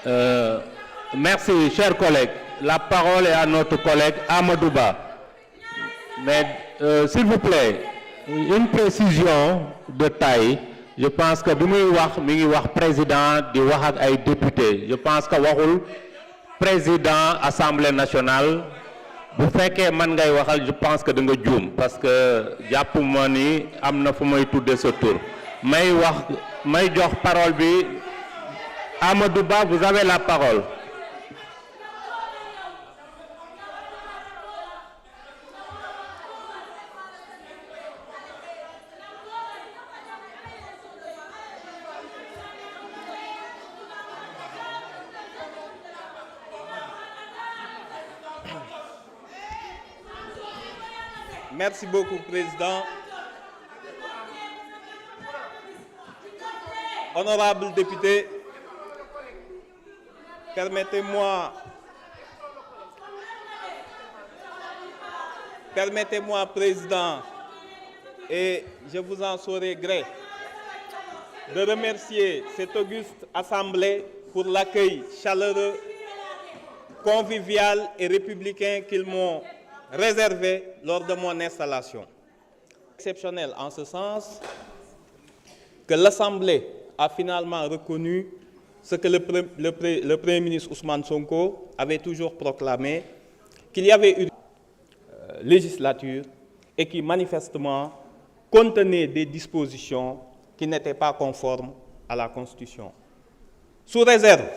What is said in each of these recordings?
Euh, merci, chers collègues. La parole est à notre collègue Amadouba. Mais s'il vous plaît, une précision de taille. Je pense que bi muy wax mi ngi wax président di wax ak ay député. Je pense que waxul président Assemblée nationale. Bu fekkee man ngay waxal je pense que da nga juum parce que jàpp ma ni am na fu may tudde sa tur may jox parole bi Amadou Ba, vous avez la parole. Merci beaucoup, Président. Honorables députés, permettez-moi, Président, et je vous en saurai gré, de remercier cette auguste Assemblée pour l'accueil chaleureux, convivial et républicain qu'ils m'ont réservé lors de mon installation. Exceptionnel en ce sens que l'Assemblée a finalement reconnu ce que le Premier ministre Ousmane Sonko avait toujours proclamé, qu'il y avait une législature et qui manifestement contenait des dispositions qui n'étaient pas conformes à la Constitution. Sous réserve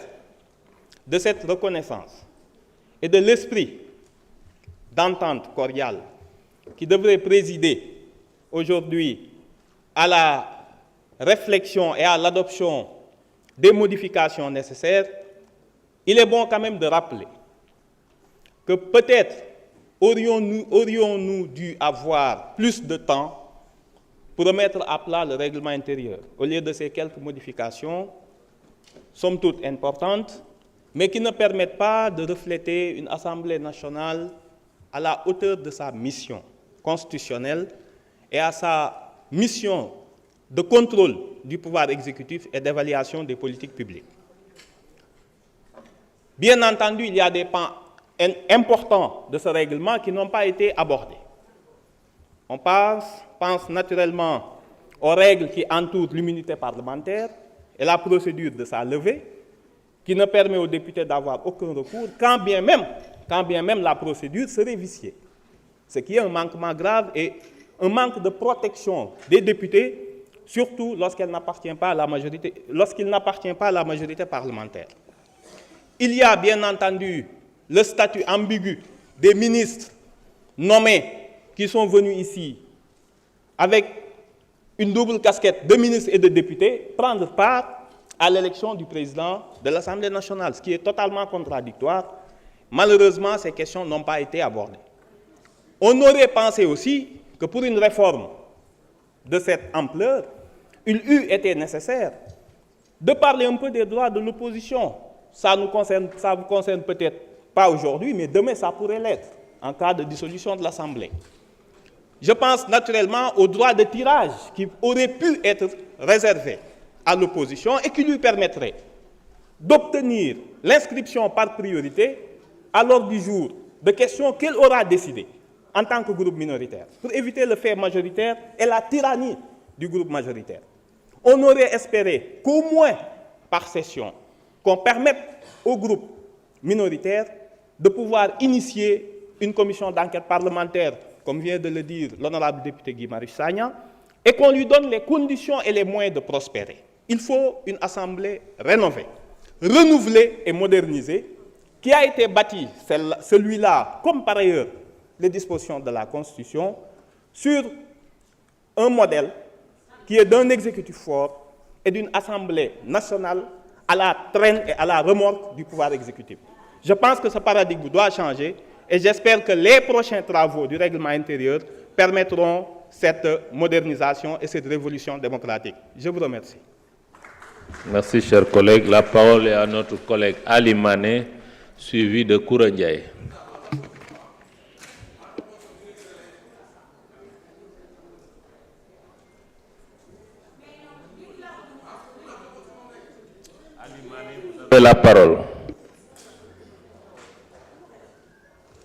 de cette reconnaissance et de l'esprit d'entente cordiale qui devrait présider aujourd'hui à la réflexion et à l'adoption des modifications nécessaires, il est bon quand même de rappeler que peut-être aurions-nous dû avoir plus de temps pour remettre à plat le règlement intérieur, au lieu de ces quelques modifications, somme toute importantes, mais qui ne permettent pas de refléter une Assemblée nationale à la hauteur de sa mission constitutionnelle et à sa mission de contrôle du pouvoir exécutif et d'évaluation des politiques publiques. Bien entendu, il y a des pans importants de ce règlement qui n'ont pas été abordés. On pense naturellement aux règles qui entourent l'immunité parlementaire et la procédure de sa levée, qui ne permet aux députés d'avoir aucun recours, quand bien même la procédure serait viciée. Ce qui est un manquement grave et un manque de protection des députés, surtout lorsqu'il n'appartient pas à la majorité parlementaire. Il y a bien entendu le statut ambigu des ministres nommés qui sont venus ici avec une double casquette de ministres et de députés prendre part à l'élection du président de l'Assemblée nationale, ce qui est totalement contradictoire. Malheureusement, ces questions n'ont pas été abordées. On aurait pensé aussi que pour une réforme de cette ampleur, il eût été nécessaire de parler un peu des droits de l'opposition. Ça vous concerne peut-être pas aujourd'hui, mais demain ça pourrait l'être, en cas de dissolution de l'Assemblée. Je pense naturellement aux droits de tirage qui auraient pu être réservés à l'opposition et qui lui permettrait d'obtenir l'inscription par priorité à l'ordre du jour de questions qu'elle aura décidées en tant que groupe minoritaire, pour éviter le fait majoritaire et la tyrannie du groupe majoritaire. On aurait espéré qu'au moins par session, qu'on permette au groupe minoritaire de pouvoir initier une commission d'enquête parlementaire, comme vient de le dire l'honorable député Guy Marius Sagna, et qu'on lui donne les conditions et les moyens de prospérer. Il faut une assemblée rénovée, renouvelée et modernisée, qui a été bâtie, celui-là, comme par ailleurs les dispositions de la Constitution, sur un modèle qui est d'un exécutif fort et d'une assemblée nationale à la traîne et à la remorque du pouvoir exécutif. Je pense que ce paradigme doit changer et j'espère que les prochains travaux du règlement intérieur permettront cette modernisation et cette révolution démocratique. Je vous remercie. Merci, chers collègues. La parole est à notre collègue Ali Mané, suivi de Koura Ndiaye. Ali Mané, vous avez la parole.